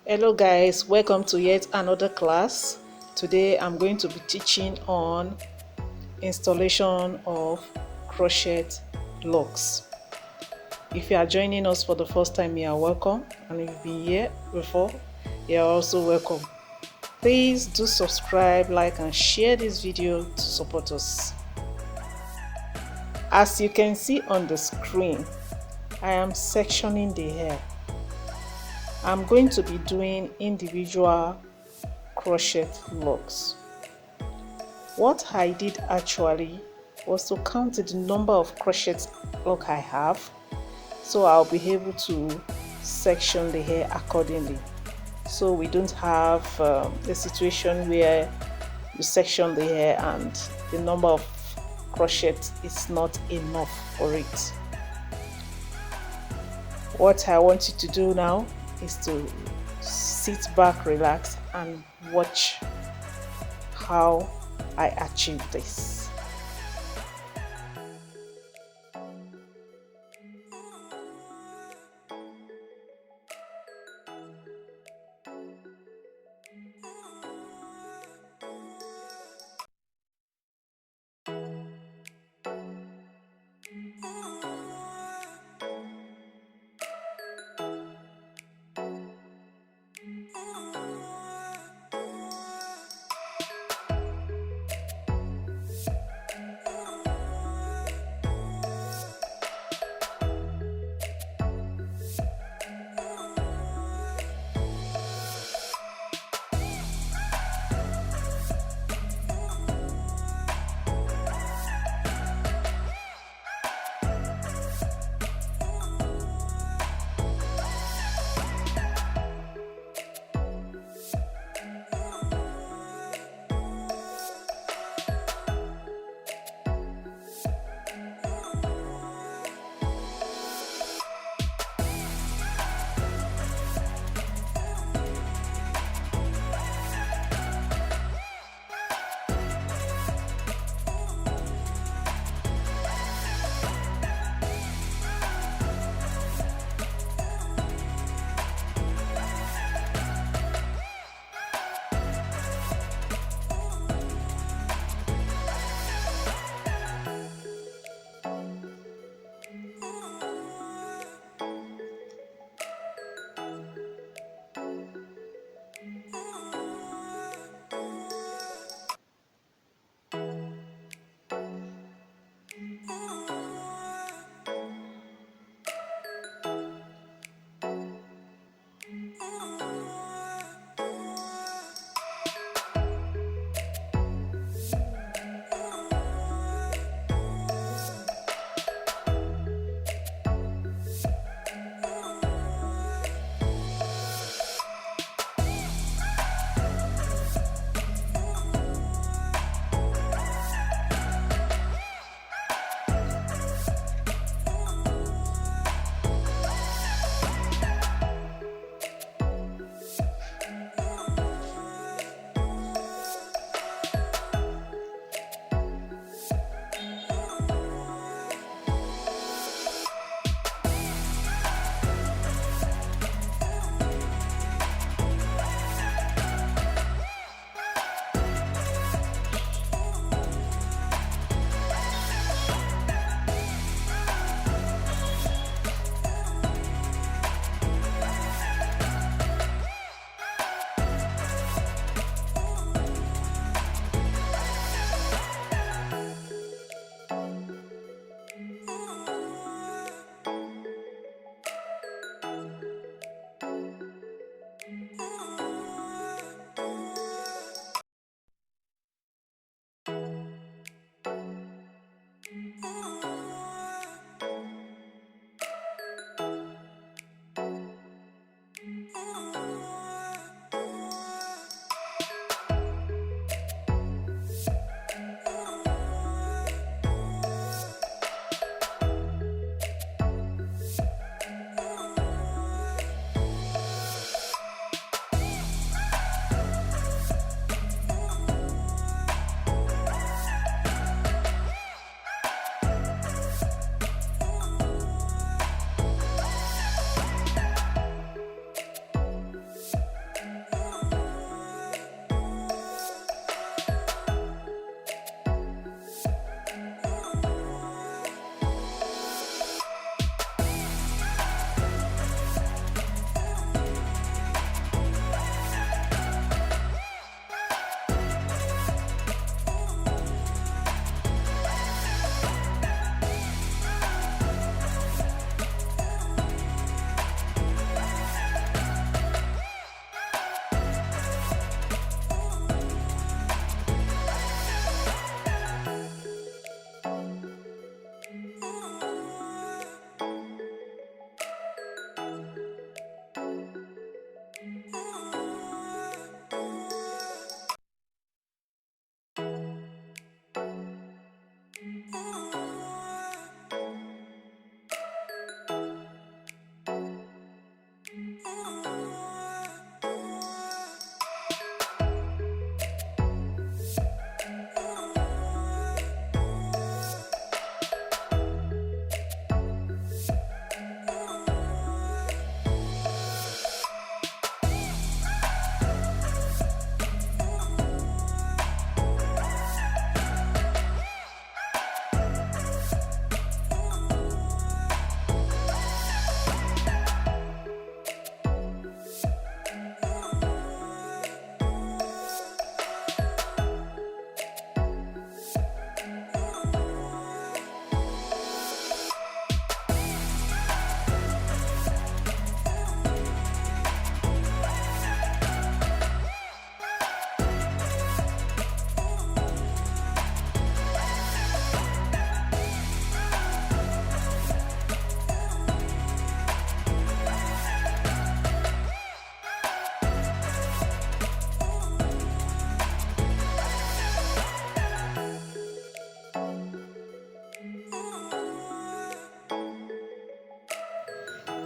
Hello guys, welcome to yet another class. Today I'm going to be teaching on installation of Crochet Locs. If you are joining us for the first time, you are welcome, and if you've been here before, you are also welcome. Please do subscribe, like and share this video to support us. As you can see on the screen, I am sectioning the hair. I'm going to be doing individual crochet locks. What I did actually was to count the number of crochet lock I have, so I'll be able to section the hair accordingly, so we don't have a situation where you section the hair and the number of crochet is not enough for it. What I want you to do now is to sit back, relax, and watch how I achieve this.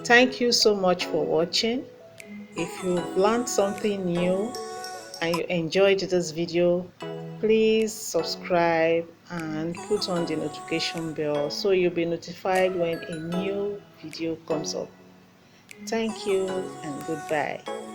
Thank you so much for watching. If you've learned something new and you enjoyed this video, please subscribe and put on the notification bell so you'll be notified when a new video comes up. Thank you and goodbye.